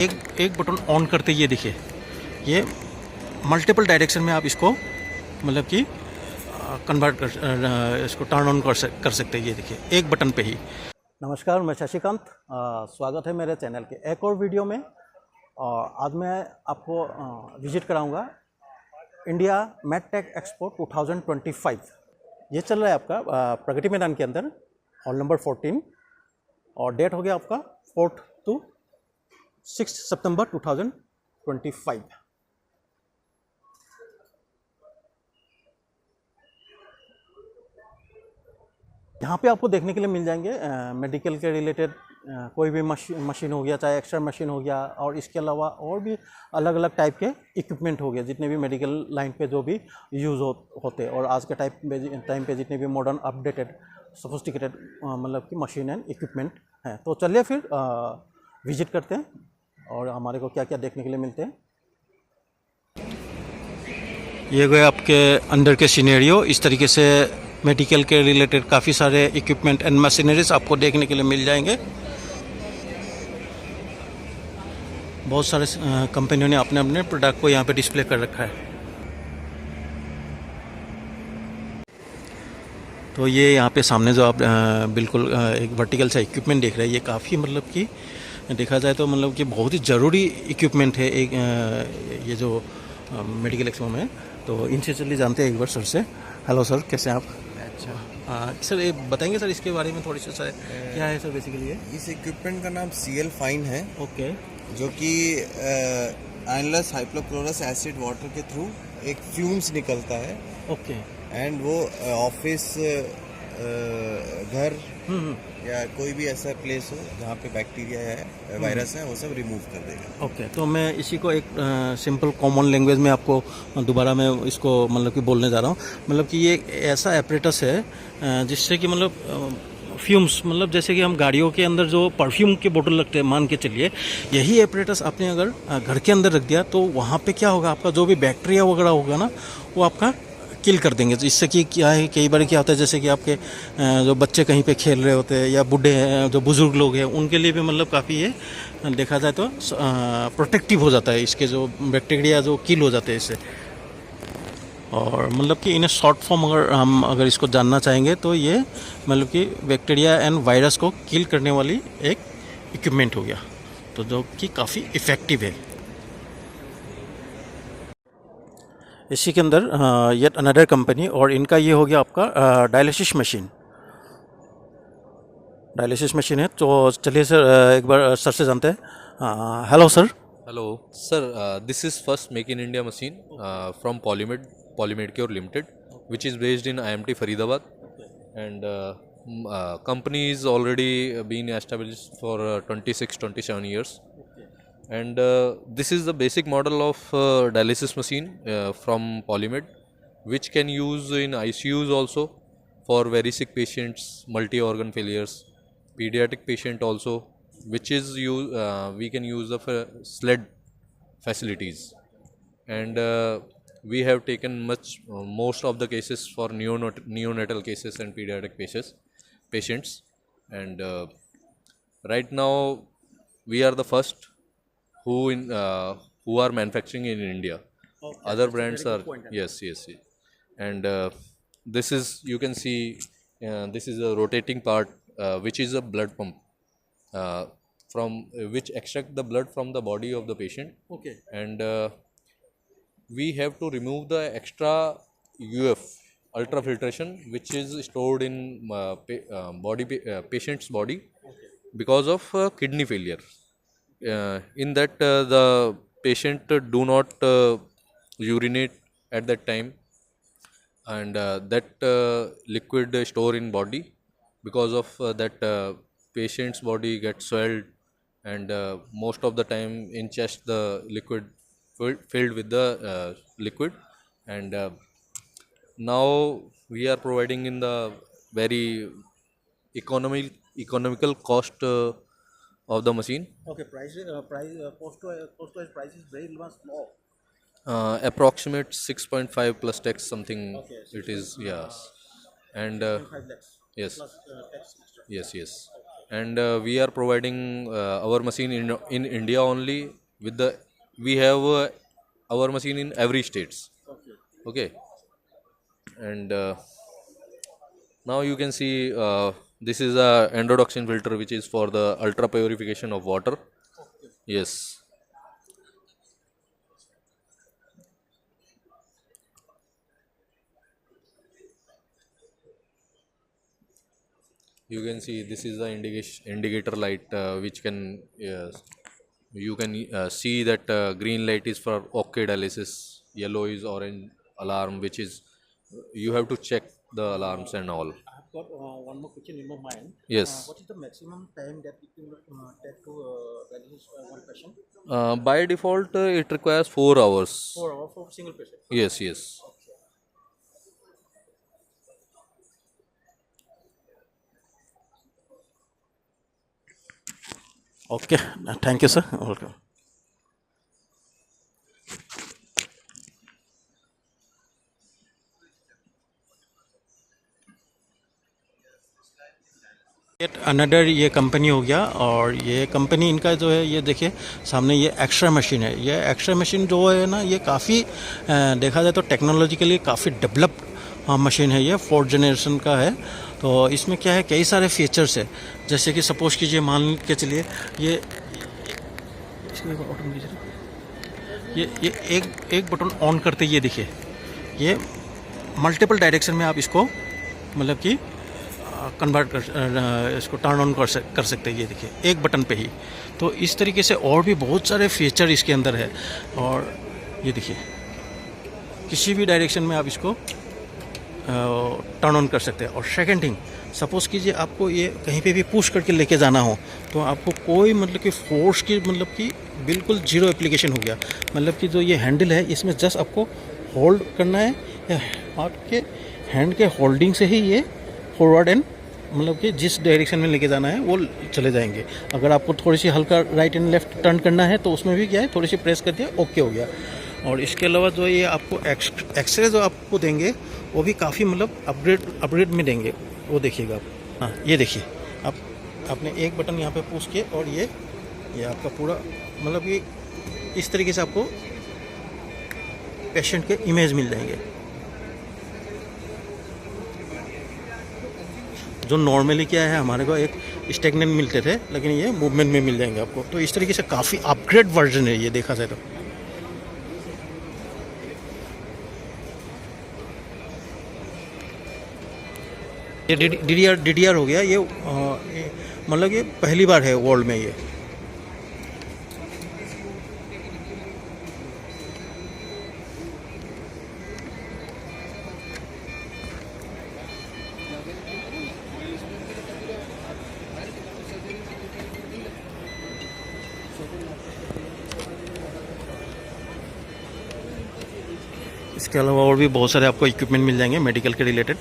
एक एक button on करते ये देखिए, ये मल्टीपल डायरेक्शन में आप इसको मतलब कि कन्वर्ट कर इसको टर्न ऑन कर सकते हैं। ये देखिए एक बटन पे ही। नमस्कार, मैं शशिकांत, स्वागत है मेरे चैनल के एक और वीडियो में। आज मैं आपको विजिट कराऊंगा इंडिया मेडटेक एक्सपो 2025। ये चल रहा है आपका प्रगति मैदान के अंदर, हॉल नंबर 14, और डेट हो गया आपका 4 to 6 सितंबर 2025। यहाँ पे आपको देखने के लिए मिल जाएंगे मेडिकल के रिलेटेड कोई भी मशीन हो गया, चाहे एक्सरे मशीन हो गया, और इसके अलावा और भी अलग अलग टाइप के इक्विपमेंट हो गए, जितने भी मेडिकल लाइन पे जो भी यूज़ होते हैं। और आज के टाइम पे जितने भी मॉडर्न अपडेटेड सोफिस्टिकेटेड मतलब कि मशीन एंड इक्विपमेंट हैं। तो चलिए फिर विजिट करते हैं और हमारे को क्या क्या देखने के लिए मिलते हैं। ये गए आपके अंदर के सिनेरियो। इस तरीके से मेडिकल के रिलेटेड काफ़ी सारे इक्विपमेंट एंड मशीनरीज आपको देखने के लिए मिल जाएंगे। बहुत सारे कंपनियों ने अपने अपने प्रोडक्ट को यहाँ पे डिस्प्ले कर रखा है। तो ये यहाँ पे सामने जो आप बिल्कुल एक वर्टिकल सा इक्विपमेंट देख रहे हैं, ये काफ़ी मतलब कि देखा जाए तो मतलब कि बहुत ही ज़रूरी इक्विपमेंट है एक ये जो मेडिकल एक्सपो में। तो इनसे चलिए जानते हैं एक बार सर से। हेलो सर, कैसे हैं आप? अच्छा सर, ये बताएंगे सर इसके बारे में थोड़ी सी सर, क्या है सर बेसिकली ये? इस इक्विपमेंट का नाम CL फाइन है। ओके। जो कि एनलस हाइपोक्लोरस एसिड वाटर के थ्रू एक फ्यूम्स निकलता है। ओके। एंड वो ऑफिस, घर या कोई भी ऐसा प्लेस हो जहाँ पे बैक्टीरिया है, वायरस है, वो सब रिमूव कर देगा। ओके। तो मैं इसी को एक सिंपल कॉमन लैंग्वेज में आपको दोबारा मैं इसको मतलब कि बोलने जा रहा हूँ। मतलब कि ये ऐसा एपरेटस है जिससे कि मतलब फ्यूम्स, मतलब जैसे कि हम गाड़ियों के अंदर जो परफ्यूम के बोतल लगते हैं, मान के चलिए यही एपरेटस आपने अगर घर के अंदर रख दिया तो वहाँ पे क्या होगा, आपका जो भी बैक्टीरिया वगैरह होगा ना, वो आपका किल कर देंगे। तो इससे कि क्या है, कई बार क्या होता है जैसे कि आपके जो बच्चे कहीं पे खेल रहे होते हैं या बूढ़े हैं, जो बुज़ुर्ग लोग हैं, उनके लिए भी मतलब काफ़ी ये देखा जाए तो प्रोटेक्टिव हो जाता है। इसके जो बैक्टीरिया जो किल हो जाते हैं इससे। और मतलब कि इन्हें शॉर्ट फॉर्म अगर इसको जानना चाहेंगे तो ये मतलब कि बैक्टीरिया एंड वायरस को किल करने वाली एक इक्विपमेंट हो गया, तो जो कि काफ़ी इफ़ेक्टिव है। इसी के अंदर येट अनदर कंपनी, और इनका ये हो गया आपका डायलिसिस मशीन है। तो चलिए सर एक बार सर से जानते हैं। Hello sir. Hello, sir. This is first Make in India machine from Polymedcure Limited, which is based in IMT Faridabad, and company is already been established for 26-27 years. And this is the basic model of dialysis machine from Polymed, which can use in ICUs also for very sick patients, multi-organ failures, pediatric patient also, which is we can use the SLED facilities. And we have taken most of the cases for neonatal cases and pediatric patients. And right now we are the first who are manufacturing in India. Okay, other brands are yes. And this is, you can see, this is a rotating part which is a blood pump from which extract the blood from the body of the patient. Okay. And we have to remove the extra UF ultrafiltration which is stored in patient's body. Okay. Because of kidney failure. In that the patient do not urinate at that time, and that liquid store in body. Because of that patient's body gets swelled, and most of the time in chest the liquid filled with the liquid. And now we are providing in the very economical cost of the machine. Okay, cost-wise price is very much low. Approximate 6.5 plus tax something. Okay, it is, yes. And 5 lakhs yes, plus tax extra. yes. Okay. and we are providing our machine in India only. We have our machine in every states. Okay, and now you can see this is a endotoxin filter which is for the ultra purification of water. Yes. You can see this is the indicator light which can you can see that green light is for OK dialysis, yellow is orange alarm, which is you have to check the alarms and all. I've got one more question in my mind. Yes. What is the maximum time that it will take to dialysis one patient? By default it requires 4 hours. 4 hours for single patient. Yes, yes. Okay, thank you, sir. Welcome. Another ये company हो गया, और ये company इनका जो है ये देखिए सामने ये एक्सरे मशीन है। ये एक्सरे मशीन जो है ना, ये काफ़ी देखा जाए तो टेक्नोलॉजिकली काफ़ी डेवलप्ड मशीन है। ये 4th जनरेशन का है। तो इसमें क्या है, कई सारे फीचर्स है। जैसे कि सपोज कीजिए, मान के चलिए ये एक बटन ऑन करते ये देखिए, ये मल्टीपल डायरेक्शन में आप इसको मतलब कि कन्वर्ट कर इसको टर्न ऑन कर सकते हैं। ये देखिए एक बटन पे ही। तो इस तरीके से और भी बहुत सारे फीचर इसके अंदर है। और ये देखिए किसी भी डायरेक्शन में आप इसको टर्न ऑन कर सकते हैं। और सेकंड थिंग, सपोज़ कीजिए आपको ये कहीं पे भी पुश करके लेके जाना हो, तो आपको कोई मतलब कि फोर्स की मतलब कि बिल्कुल जीरो एप्लीकेशन हो गया। मतलब कि जो ये हैंडल है, इसमें जस्ट आपको होल्ड करना है, या आपके हैंड के होल्डिंग से ही ये फॉरवर्ड एंड मतलब कि जिस डायरेक्शन में लेके जाना है वो चले जाएंगे। अगर आपको थोड़ी सी हल्का राइट एंड लेफ्ट टर्न करना है, तो उसमें भी क्या है, थोड़ी सी प्रेस कर दिया, ओके हो गया। और इसके अलावा जो ये आपको एक्सरे जो आपको देंगे, वो भी काफ़ी मतलब अपग्रेड में देंगे। वो देखिएगा आप, हाँ ये देखिए आप, आपने एक बटन यहाँ पे पुश किए और ये आपका पूरा मतलब कि इस तरीके से आपको पेशेंट के इमेज मिल जाएंगे। जो नॉर्मली क्या है, हमारे को एक स्टेगनेंट मिलते थे, लेकिन ये मूवमेंट में मिल जाएंगे आपको। तो इस तरीके से काफ़ी अपग्रेड वर्जन है ये, देखा जाए तो। ये DDR हो गया। ये मतलब ये पहली बार है वर्ल्ड में ये। इसके अलावा और भी बहुत सारे आपको इक्विपमेंट मिल जाएंगे मेडिकल के रिलेटेड।